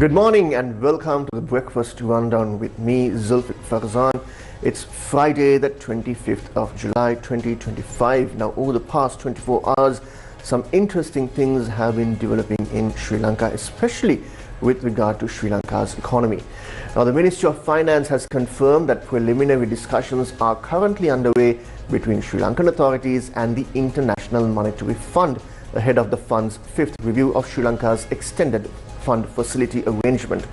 Good morning and welcome to the Breakfast Rundown with me, Zulfick Farzan. It's Friday, the 25th of July 2025. Now, over the past 24 hours, some interesting things have been developing in Sri Lanka, especially with regard to Sri Lanka's economy. Now, the Ministry of Finance has confirmed that preliminary discussions are currently underway between Sri Lankan authorities and the International Monetary Fund ahead of the fund's fifth review of Sri Lanka's extended fund facility arrangement.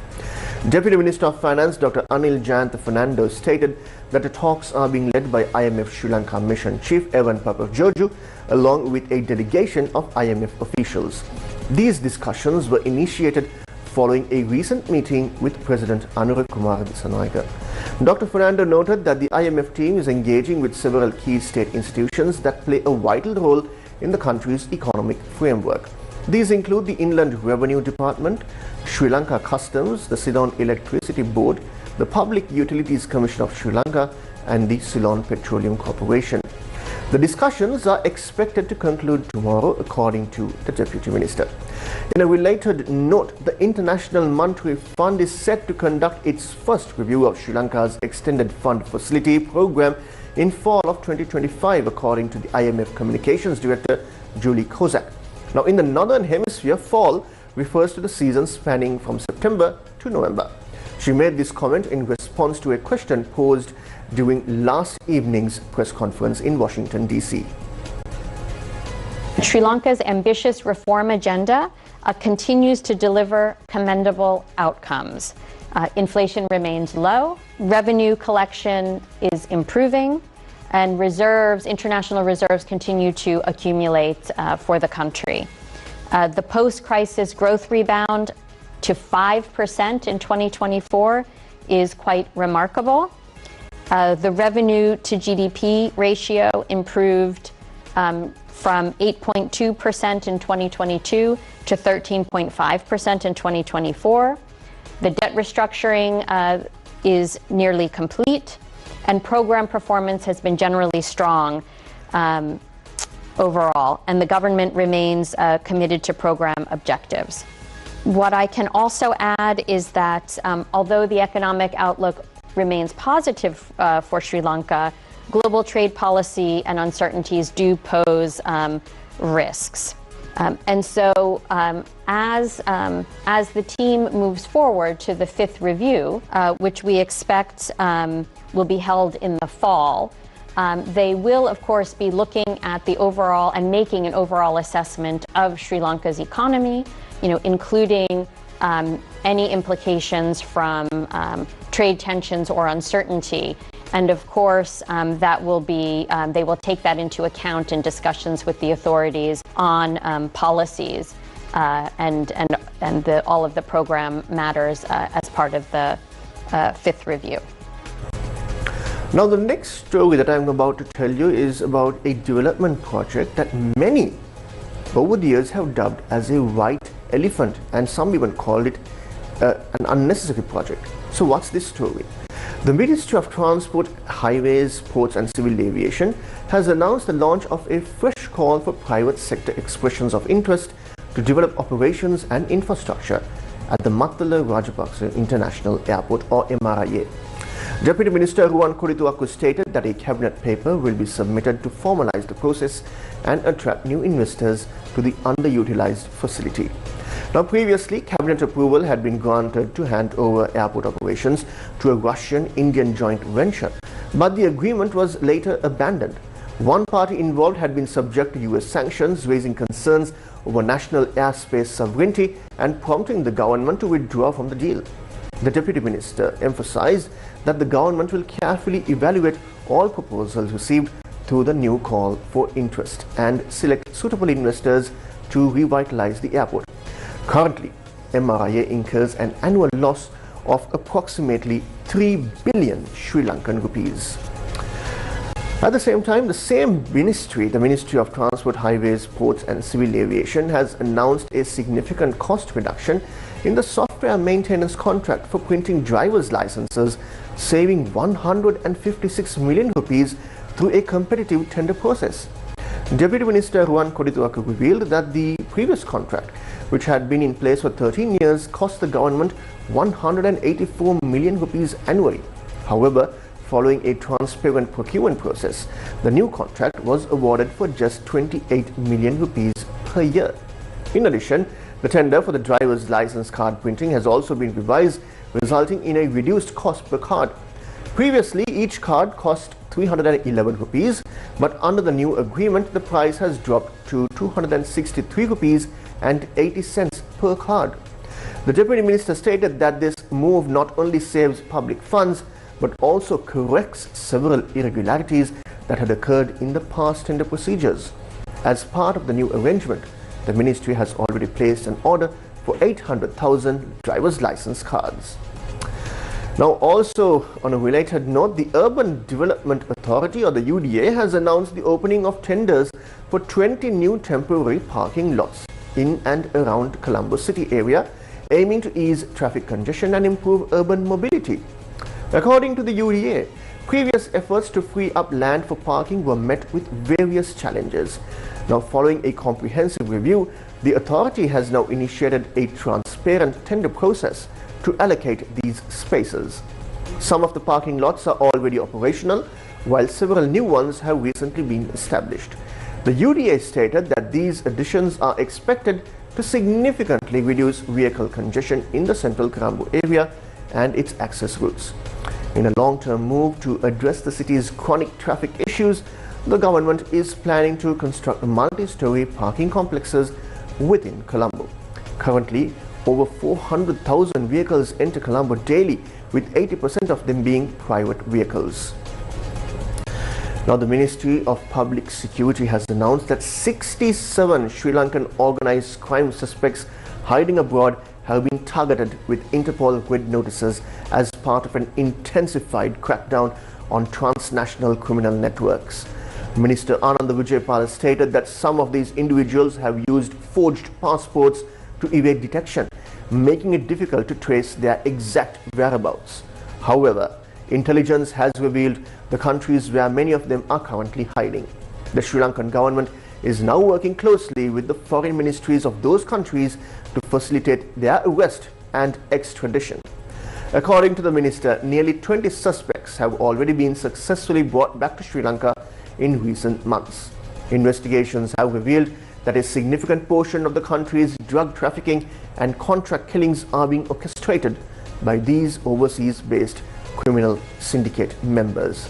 Deputy Minister of Finance Dr. Anil Jayantha Fernando stated that the talks are being led by IMF Sri Lanka Mission Chief Evan Papageorgiou along with a delegation of IMF officials. These discussions were initiated following a recent meeting with President Anura Kumara Dissanayake. Dr. Fernando noted that the IMF team is engaging with several key state institutions that play a vital role in the country's economic framework. These include the Inland Revenue Department, Sri Lanka Customs, the Ceylon Electricity Board, the Public Utilities Commission of Sri Lanka, and the Ceylon Petroleum Corporation. The discussions are expected to conclude tomorrow, according to the Deputy Minister. In a related note, the International Monetary Fund is set to conduct its first review of Sri Lanka's extended fund facility program in fall of 2025, according to the IMF Communications Director, Julie Kozak. Now, in the Northern Hemisphere, fall refers to the season spanning from September to November. She made this comment in response to a question posed during last evening's press conference in Washington, D.C. Sri Lanka's ambitious reform agenda continues to deliver commendable outcomes. Inflation remains low, revenue collection is improving, and international reserves continue to accumulate for the country. The post-crisis growth rebound to 5% in 2024 is quite remarkable. The revenue to GDP ratio improved from 8.2% in 2022 to 13.5% in 2024. The debt restructuring is nearly complete, and program performance has been generally strong overall, and the government remains committed to program objectives. What I can also add is that although the economic outlook remains positive for Sri Lanka, global trade policy and uncertainties do pose risks. And so as the team moves forward to the fifth review, which we expect will be held in the fall, they will, of course, be looking at the overall and making an overall assessment of Sri Lanka's economy, including any implications from trade tensions or uncertainty. And of course, that will be, they will take that into account in discussions with the authorities on policies and all of the program matters as part of the fifth review. Now, the next story that I'm about to tell you is about a development project that many over the years have dubbed as a white elephant, and some even called it an unnecessary project. So what's this story? The Ministry of Transport, Highways, Ports and Civil Aviation has announced the launch of a fresh call for private sector expressions of interest to develop operations and infrastructure at the Mattala Rajapaksa International Airport, or MRIA. Deputy Minister Ruwan Kodituaku stated that a cabinet paper will be submitted to formalize the process and attract new investors to the underutilized facility. Now, previously, cabinet approval had been granted to hand over airport operations to a Russian-Indian joint venture, but the agreement was later abandoned. One party involved had been subject to US sanctions, raising concerns over national airspace sovereignty and prompting the government to withdraw from the deal. The Deputy Minister emphasized that the government will carefully evaluate all proposals received through the new call for interest and select suitable investors to revitalize the airport. Currently, MRIA incurs an annual loss of approximately 3 billion Sri Lankan rupees. At the same time, the same ministry, the Ministry of Transport, Highways, Ports and Civil Aviation, has announced a significant cost reduction in the software maintenance contract for printing driver's licenses, saving 156 million rupees through a competitive tender process. Deputy Minister Ruwan Kodituaku revealed that the previous contract which had been in place for 13 years, cost the government 184 million rupees annually. However, following a transparent procurement process, the new contract was awarded for just 28 million rupees per year. In addition, the tender for the driver's license card printing has also been revised, resulting in a reduced cost per card. Previously, each card cost 311 rupees, but under the new agreement, the price has dropped to 263 rupees and 80 cents per card. The Deputy Minister stated that this move not only saves public funds, but also corrects several irregularities that had occurred in the past tender procedures. As part of the new arrangement, the ministry has already placed an order for 800,000 driver's license cards. Now, also on a related note, the Urban Development Authority, or the UDA, has announced the opening of tenders for 20 new temporary parking lots in and around Colombo city area, aiming to ease traffic congestion and improve urban mobility. According to the UDA, previous efforts to free up land for parking were met with various challenges. Now, following a comprehensive review, the authority has now initiated a transparent tender process to allocate these spaces. Some of the parking lots are already operational, while several new ones have recently been established. The UDA stated that these additions are expected to significantly reduce vehicle congestion in the central Colombo area and its access routes. In a long-term move to address the city's chronic traffic issues, the government is planning to construct multi-story parking complexes within Colombo. Currently, over 400,000 vehicles enter Colombo daily, with 80% of them being private vehicles. Now, the Ministry of Public Security has announced that 67 Sri Lankan organized crime suspects hiding abroad have been targeted with Interpol red notices as part of an intensified crackdown on transnational criminal networks. Minister Ananda Vijaypala stated that some of these individuals have used forged passports to evade detection, making it difficult to trace their exact whereabouts. However, intelligence has revealed the countries where many of them are currently hiding. The Sri Lankan government is now working closely with the foreign ministries of those countries to facilitate their arrest and extradition. According to the minister, nearly 20 suspects have already been successfully brought back to Sri Lanka in recent months. Investigations have revealed that a significant portion of the country's drug trafficking and contract killings are being orchestrated by these overseas-based criminal syndicate members.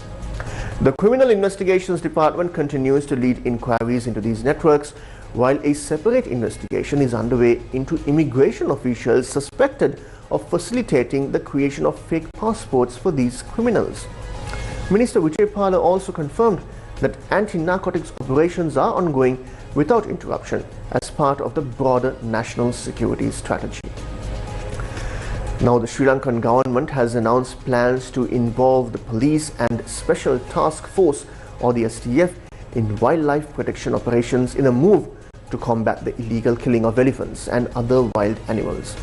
The Criminal Investigations Department continues to lead inquiries into these networks, while a separate investigation is underway into immigration officials suspected of facilitating the creation of fake passports for these criminals. Minister Vijaypala also confirmed that anti-narcotics operations are ongoing without interruption as part of the broader national security strategy. Now, the Sri Lankan government has announced plans to involve the police and Special Task Force, or the STF, in wildlife protection operations in a move to combat the illegal killing of elephants and other wild animals.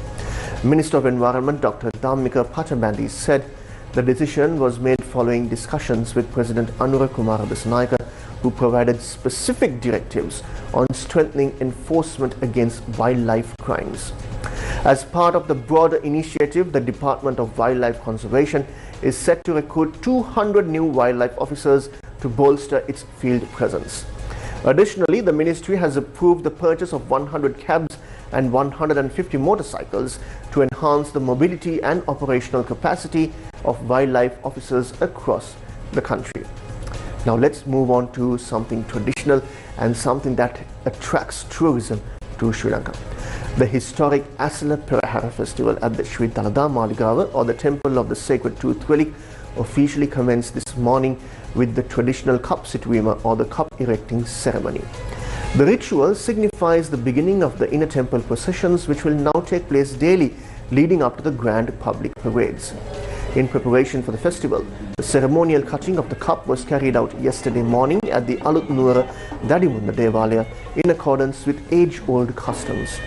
Minister of Environment Dr. Dhammika Pattabandi said the decision was made following discussions with President Anura Kumara Dissanayaka, who provided specific directives on strengthening enforcement against wildlife crimes. As part of the broader initiative, the Department of Wildlife Conservation is set to recruit 200 new wildlife officers to bolster its field presence. Additionally, the ministry has approved the purchase of 100 cabs and 150 motorcycles to enhance the mobility and operational capacity of wildlife officers across the country. Now, let's move on to something traditional and something that attracts tourism to Sri Lanka. The historic Asala Perahara festival at the Sri Dalada Maligawa, or the Temple of the Sacred Tooth Relic, officially commenced this morning with the traditional cup situima, or the cup erecting ceremony. The ritual signifies the beginning of the inner temple processions, which will now take place daily leading up to the grand public parades. In preparation for the festival, the ceremonial cutting of the cup was carried out yesterday morning at the Alut Nuwara Dadimunda Devalaya in accordance with age-old customs.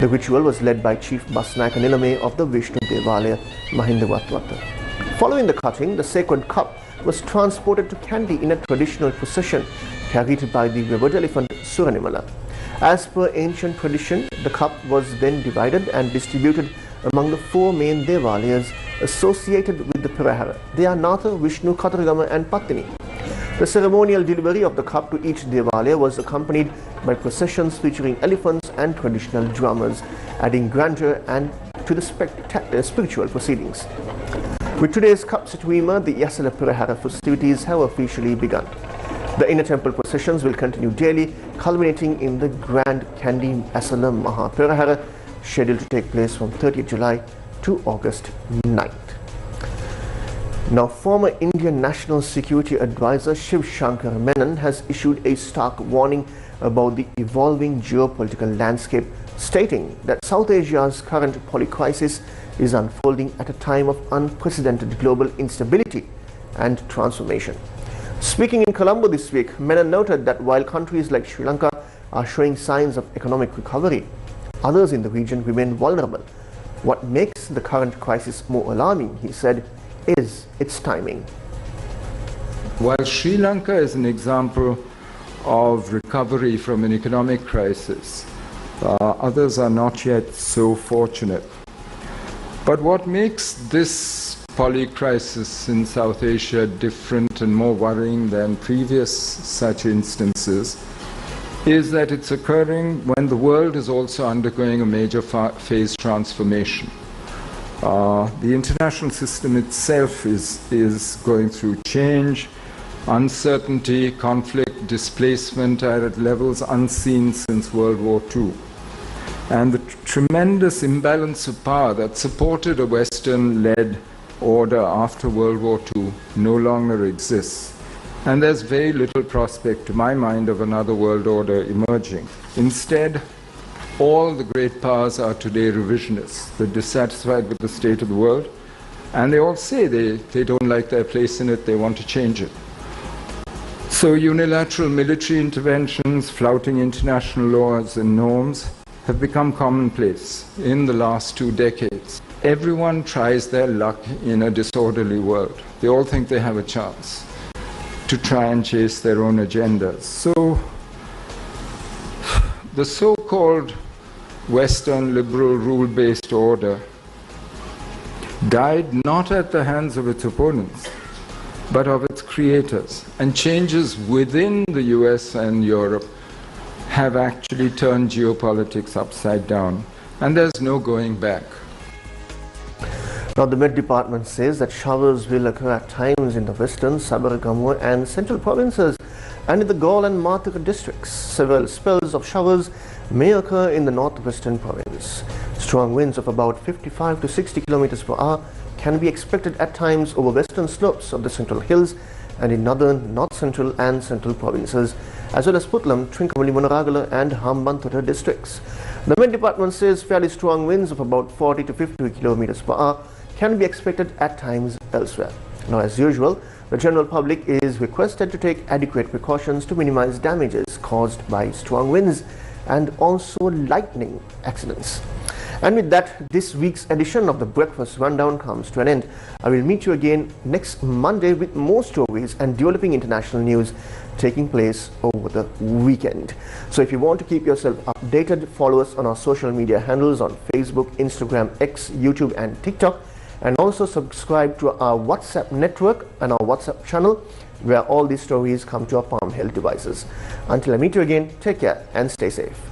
The ritual was led by Chief Basnayaka Nilame of the Vishnu Devalaya, Mahinda Watwata. Following the cutting, the sacred cup was transported to Kandy in a traditional procession carried by the revered elephant Suranimala. As per ancient tradition, the cup was then divided and distributed among the four main Devalayas associated with the Perahara. They are Natha, Vishnu, Kataragama and Pattini. The ceremonial delivery of the cup to each Devalaya was accompanied by processions featuring elephants and traditional drummers, adding grandeur and to the spiritual proceedings. With today's cup Situima, the Yasala Perahara festivities have officially begun. The inner temple processions will continue daily, culminating in the grand Kandy Asala Maha Perahara, scheduled to take place from 30th July to August 9th. Now, former Indian National Security Advisor Shiv Shankar Menon has issued a stark warning about the evolving geopolitical landscape, stating that South Asia's current polycrisis is unfolding at a time of unprecedented global instability and transformation. Speaking in Colombo this week, Menon noted that while countries like Sri Lanka are showing signs of economic recovery, others in the region remain vulnerable. What makes the current crisis more alarming, he said, is its timing. While Sri Lanka is an example of recovery from an economic crisis, others are not yet so fortunate. But what makes this polycrisis in South Asia different and more worrying than previous such instances is that it's occurring when the world is also undergoing a major phase transformation. The international system itself is going through change, uncertainty, conflict, displacement are at levels unseen since World War II. And the tremendous imbalance of power that supported a Western-led order after World War II no longer exists. And there's very little prospect, to my mind, of another world order emerging. Instead, all the great powers are today revisionists. They're dissatisfied with the state of the world, and they all say they don't like their place in it, they want to change it. So unilateral military interventions, flouting international laws and norms, have become commonplace in the last 2 decades. Everyone tries their luck in a disorderly world. They all think they have a chance to try and chase their own agendas. So the so-called Western liberal rule-based order died not at the hands of its opponents, but of its creators. And changes within the US and Europe have actually turned geopolitics upside down, and there's no going back. Now, the Met Department says that showers will occur at times in the western, Sabaragamuwa and central provinces and in the Gaul and Mathura districts. Several spells of showers may occur in the northwestern province. Strong winds of about 55 to 60 kilometers per hour can be expected at times over western slopes of the central hills and in northern, north central and central provinces, as well as Putlam, Trincomalee, Monaragala and Hambantota districts. The Met Department says fairly strong winds of about 40 to 50 kilometers per hour can be expected at times elsewhere. Now, as usual, the general public is requested to take adequate precautions to minimize damages caused by strong winds and also lightning accidents. And with that, this week's edition of the Breakfast Rundown comes to an end. I will meet you again next Monday with more stories and developing international news taking place over the weekend. So if you want to keep yourself updated, follow us on our social media handles on Facebook, Instagram, X, YouTube and TikTok, and also subscribe to our WhatsApp network and our WhatsApp channel where all these stories come to our palm-held devices. Until I meet you again, take care and stay safe.